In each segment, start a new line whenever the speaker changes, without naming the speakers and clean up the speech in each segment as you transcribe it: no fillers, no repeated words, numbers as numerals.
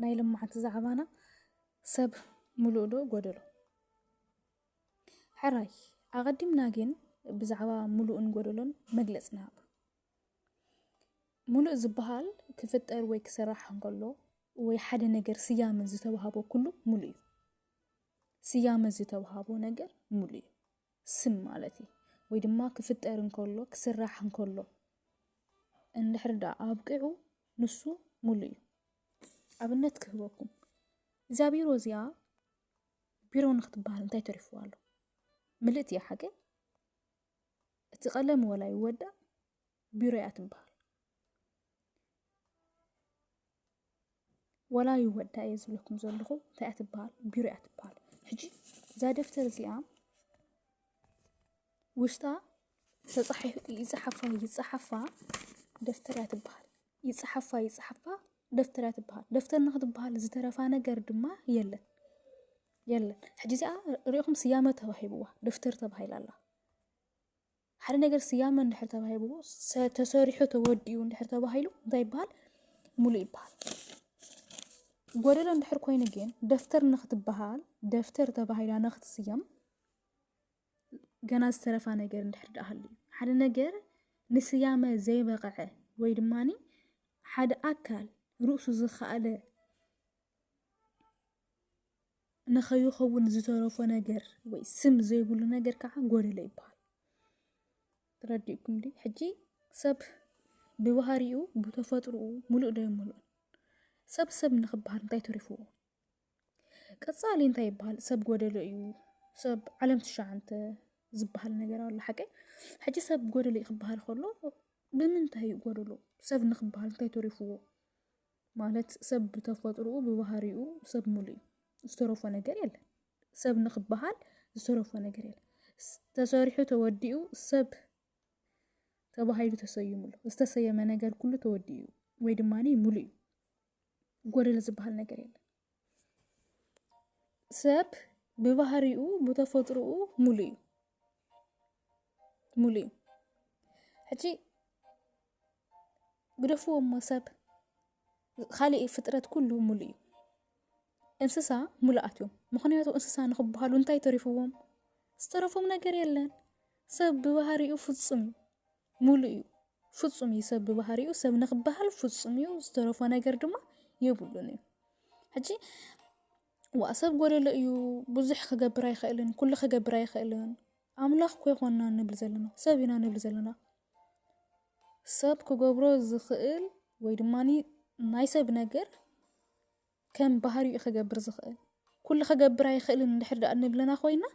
ናይ ልምዓት ዛዕባና ሰብ ሙሉእ ዶ ጎደሎ ሕራይ ኣቐዲምና ግን ብዛዕባ ሙሉእን ጎደሎን መግለጽ ንሃብ ሙሉእ ዝበሃል ክፍጠር ወይ ክስራሕ እንከሎ ወይ ሓደ ነገር ስያመ ዝተዋህቦ ኩሉ ሙሉእ እዩ ስያመ ዝተዋህቦ ነገር ሙሉእ እዩ ስም ማለት እዩ ወይ ድማ ክፍጠር እንከሎ ክስራሕ እንከሎ እንድሕር ዳ ኣብቂዑ ንሱ ሙሉእ እዩ ኣብነት ክህበኩም እዛ ቢሮ እዚኣ ቢሮ ንኽትበሃል እንታይ ተሪፍዋ ኣሎ ምልእት እያ ሓቂ እቲ ቀለም ወላ ይወዳእ ቢሮ እያ ትበሃል ወላ ይወዳእ እየ ዝብለኩም ዘለኹ እንታይ እያ ትበሃል ቢሮ እያ ትበሃል ሕጂ እዛ ደፍተር እዚኣ ውሽጣ ተጻሒፉ ይጽሓፋ ደፍተር እያ ትበሃል ይጽሓፋ ደፍተር እያ ትበሃል ደፍተር ንኽትበሃል ዝተረፋ ነገር ድማ የለን ሕጂ እዚኣ ርኢኹም ስያመ ተባሂብዋ ደፍተር ተባሂላ ኣላ ሓደ ነገር ስያመ እንድሕር ተባሂብዎ ተሰሪሑ ተወዲኡ እንድሕር ተባሂሉ እንታይ ይበሃል ሙሉእ ይበሃል ጎደሎ እንድሕር ኮይኑ ግን ደፍተር ንኽትበሃል ደፍተር ተባሂላ ንኽትስየም ገና ዝተረፋ ነገር እንድሕር ዳሃሉ ሓደ ነገር ንስያመ ዘይበቕዐ ወይ ድማኒ ሓደ ኣካል ርእሱ ዝኸኣለ ንኸይኸውን ዝተረፈ ነገር ወይ ስም ዘይብሉ ነገር ከዓ ጎደሎ ይበሃል ትረዲእኩም ዲ ሕጂ ሰብ ብባህሪኡ ብተፈጥሮኡ ሙሉእ ዶ ይሙሉእ ሰብ ንኽበሃል እንታይ ተሪፍዎ ቀጻሊ እንታይ ይበሃል ሰብ ጎደሎ እዩ ሰብ ዓለም ትሻዓንተ ዝበሃል ነገር ኣሎ ሓቂ ሕጂ ሰብ ጎደሎ ክበሃል ከሎ ብምንታይ እዩ ጎደሎ ሰብ ንኽበሃል እንታይ ተሪፍዎ ማለት ሰብ ብተፈጥሮኡ ብባህሪኡ ሰብ ሙሉእ እዩ ዝተረፈ ነገር የለን ሰብ ንኽበሃል ዝተረፈ ነገር የለን ተሰሪሑ ተወዲኡ ሰብ ተባሂሉ ተሰይሙሉ ዝተሰየመ ነገር ኩሉ ተወዲኡ ወይ ድማኒ ሙሉእ እዩ ጎደሎ ዝበሃል ነገር የለን ሰብ ብባህሪኡ ብተፈጥሮኡ ሙሉእ እዩ ሕጂ ግደፍዎ እሞ ሰብ ካሊእ ፍጥረት ኩሉ ሙሉእ እዩ እንስሳ ሙሉኣት እዮም ምክንያቱ እንስሳ ንኽበሃሉ እንታይ ተሪፍዎም ዝተረፎም ነገር የለን ሰብ ብባህሪኡ ፍጹም እዩ ሙሉእ እዩ ፍጹም እዩ ሰብ ብባህሪኡ ሰብ ንኽበሃል ፍጹም እዩ ዝተረፈ ነገር ድማ የብሉን እዩ ሕጂ ሰብ ጎደሎ እዩ ብዙሕ ክገብር ኣይኽእልን ኩሉ ክገብር ኣይኽእልን ኣምላኽ ኮይኮንና ንብል ዘለና ሰብ ኢና ንብል ዘለና ሰብ ክገብሮ ዝኽእል ወይ ድማኒ ናይ ሰብ ነገር ከም ባህሪኡ ክገብር ዝኽእል ኩሉ ክገብር ኣይኽእልን እንድሕር ዳ ንብለና ኮይና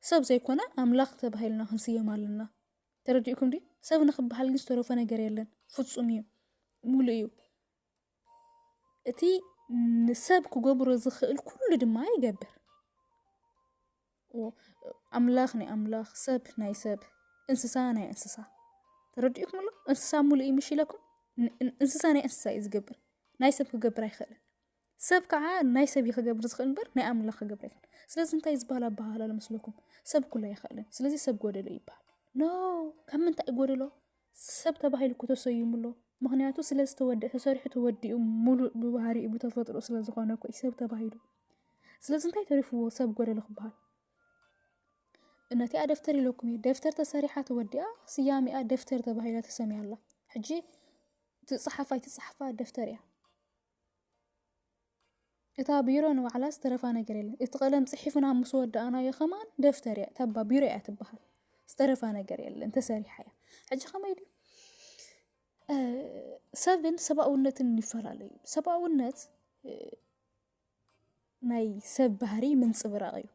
ሰብ ዘይኮነ ኣምላኽ ተባሂልና ክንስየም ኣለና ተረዲእኩም ዲ ሰብ ንኽበሃል ግን ዝተረፈ ነገር የለን ፍጹም እዩ ሙሉእ እዩ እቲ ንሰብ ክገብሮ ዝኽእል ኩሉ ድማ ይገብር ኣምላኽ ናይ ኣምላኽ ሰብ ናይ ሰብ እንስሳ ናይ እንስሳ ተረዲእኩም ኣሎ እንስሳ ሙሉእ እዩ ምሽለኩም እንስሳ ናይ እንስሳ እዩ ዝገብር ናይ ሰብ ክገብር ኣይኽእልን ሰብ ከዓ ናይ ሰብ ክገብር ዝኽእል እምበር ናይ ኣምላኽ ክገብር ኣይኽእልን ስለዚ እንታይ ዝበሃል ኣባሃላ ለመስለኩም ሰብ ኩሉ ኣይኽእልን ስለዚ ሰብ ጎደሎ ይበሃል ኖ ካብ ምንታይ ጎደሎ ሰብ ተባሂሉ ተሰይሙሎ ምክንያቱ ስለዝተወድእ ተሰሪሑ ተወዲኡ ሙሉእ ብባህሪኡ ብተፈጥሮ ስለዝኾነ እኮ ሰብ ተባሂሉ ስለዚ እንታይ ተሪፍዎ ሰብ ጎደሎ ክበሃል ነቲኣ ደፍተር ኢለኩም እዩ ደፍተር ተሰሪሓ ተወዲኣ ስያሜኣ ደፍተር ተባሂላ ተሰሚያ ኣላ ሕጂ ትፅሓፋ ደፍተር እያ እታ ቢሮ ንባዕላ ዝተረፋ ነገር የለን እቲ ቀለም ፅሒፍና ምስ ወዳእናዮ ኸማን ደፍተር እያ ተባ ቢሮ እያ ትበሃል ዝተረፋ ነገር የለን ተሰሪሓ እያ ሕጂ ከመይ ድዩ ሰብን ሰብኣውነትን ይፈላለዩ ሰብኣውነት ናይ ሰብ ባህሪ ምንፅብራቕ እዩ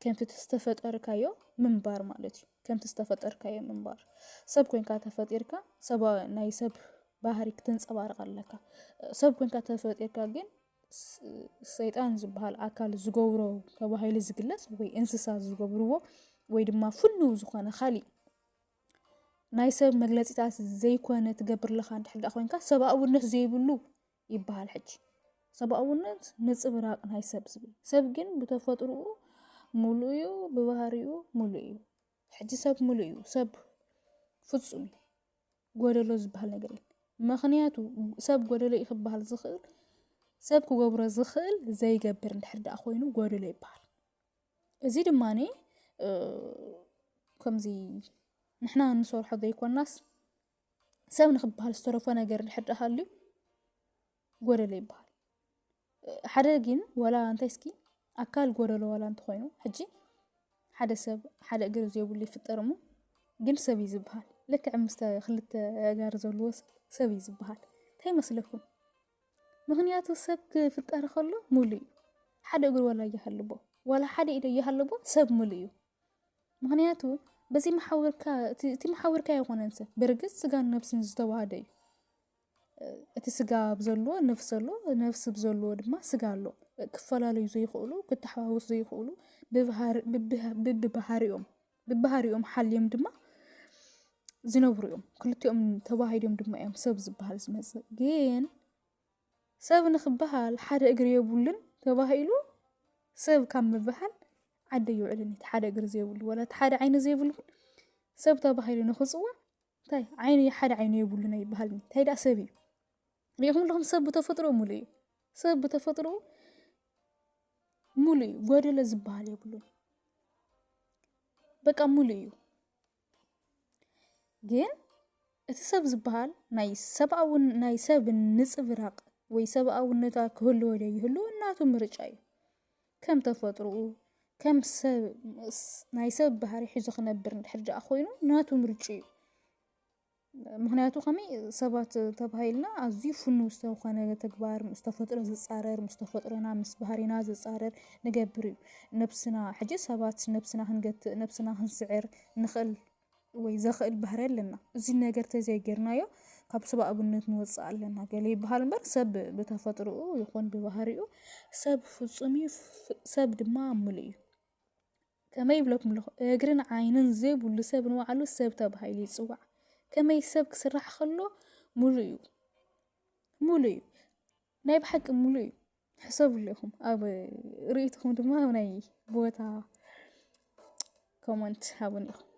ከምቲ ዝተፈጠርካዮ ምንባር ማለት እዩ ከምቲ ዝተፈጠርካዮ ምንባር ሰብ ኮንካ ተፈጢርካ ናይ ሰብ ባህሪ ክትንፀባርቕ ኣለካ ሰብ ኮንካ ተፈጢርካ ግን ሰይጣን ዝበሃል ኣካል ዝገብሮ ተባሂሉ ዝግለጽ ወይ እንስሳ ዝገብርዎ ወይ ድማ ፍኑው ዝኾነ ካሊእ ናይ ሰብ መግለፂታት ዘይኮነ ትገብር ለኻ እንድሕር ዳ ኮንካ ሰብኣውነት ዘይብሉ ይበሃል ሕጂ ሰብኣውነት ንፅብራቕ ናይ ሰብ ዝብል ሰብ ግን ብተፈጥሮኡ ሙሉእ እዩ ብባህሪኡ ሙሉእ እዩ ሕጂ ሰብ ሙሉእ እዩ ሰብ ፍጹም እዩ ጎደሎ ዝበሃል ነገር የለን ምክንያቱ ሰብ ጎደሎ እዩ ክበሃል ዝኽእል ሰብ ክገብሮ ዝኽእል ዘይገብር እንድሕር ደኣ ኮይኑ ጎደሎ ይበሃል። እዚ ድማኒ ከምዚ ንሕና ንሰርሖ ዘይኮናስ ሰብ ንክበሃል ዝተረፈ ነገር እንድሕር ደኣ ሃልዩ ጎደሎ ይበሃል። ሓደ ግን ወላ እንታይ እስኪ ኣካል ጎደሎ ወላ እንተኮይኑ ሕጂ ሓደ ሰብ ሓደ እግሪ ዘይብሉ ይፍጠር እሞ ግን ሰብ እዩ ዝበሃል። ልክዕ ምስ ክልተ ኣእጋር ዘለዎ ሰብ እዩ ዝበሃል። እንታይ ይመስለኩም? ምክንያቱ ሰብ ክፍጠር ከሎ ሙሉእ እዩ። ሓደ እግሪ ወላ እያሃለቦ ወላ ሓደ ኢደ እያሃለቦ ሰብ ሙሉእ እዩ። ምክንያቱ በዚ እቲ መሓወርካ ይኮነን ሰብ ብርግፅ ስጋን ነፍስን ዝተዋሃደ እዩ። እቲ ስጋ ብዘለዎ ነፍሲ ኣሎ፣ ነፍሲ ብዘለዎ ድማ ስጋ ኣሎ። ክፈላለዩ ዘይኽእሉ ክተሓዋወሱ ዘይኽእሉ ብባህሪኦም ሓልዮም ድማ ዝነብሩ እዮም። ክልቲኦም ተዋሂዶም ድማ እዮም ሰብ ዝበሃል ዝመፅእ። ግን ሰብ ንክበሃል ሓደ እግሪ የብሉን ተባሂሉ ሰብ ካብ ምበሃል ዓደ ይውዕልን። እቲ ሓደ እግሪ ዘይብሉ ወላ እቲ ሓደ ዓይኒ ዘይብሉ ሰብ ተባሂሉ ንክፅዋዕ እንታይ ሓደ ዓይኒ የብሉን ኣይበሃል። እንታይ ደኣ ሰብ እዩ። ሪኢኹም ኣለኹም ሰብ ብተፈጥሮ ሙሉእ እዩ። ሰብ ብተፈጥሮ ሙሉእ እዩ። ጎደሎ ዝበሃል የብሉን። በቃ ሙሉእ እዩ። ግን እቲ ሰብ ዝበሃል ናይ ሰብ ንፅብራቅ ወይ ሰብኣውነታ ክህልዎ ዶ ይህልዎ እናቱ ምርጫ እዩ። ከም ተፈጥሮኡ ከም ሰብ ናይ ሰብ ባህሪ ሒዙ ክነብር እንድሕር ደኣ ኮይኑ ናቱ ምርጫ እዩ። ምክንያቱ ከመይ ሰባት ተባሂልና ኣዝዩ ፍኑው ዝተኾነ ተግባር ምስ ተፈጥሮ ዝፃረር ምስ ተፈጥሮና ምስ ባህሪና ዝፃረር ንገብር እዩ። ነብስና ሕጂ ሰባት ነብስና ክንገትእ ነብስና ክንስዕር ንኽእል ወይ ዘኽእል ባህሪ ኣለና። እዚ ነገር ተዘይጌርናዮ ካብ ሰብኣውነት ንወፅእ ኣለና ገለ ይበሃል እምበር ሰብ ብተፈጥሮኡ ይኹን ብባህሪኡ ሰብ ፍፁም እዩ። ሰብ ድማ ሙሉእ እዩ። ከመይ ይብለኩም ኣለኹ እግርን ዓይንን ዘይብሉ ሰብ ንባዕሉ ሰብ ተባሂሉ ይፅዋዕ። ከመይ ሰብ ክስራሕ ከሎ ሙሉእ እዩ። ሙሉእ እዩ። ናይ ብሓቂ ሙሉእ እዩ። ሕሰብሉ ኢኹም ኣብ ርእይትኩም ድማ ናይ ቦታ ኮመንት ሃቡኒ ኢኹም።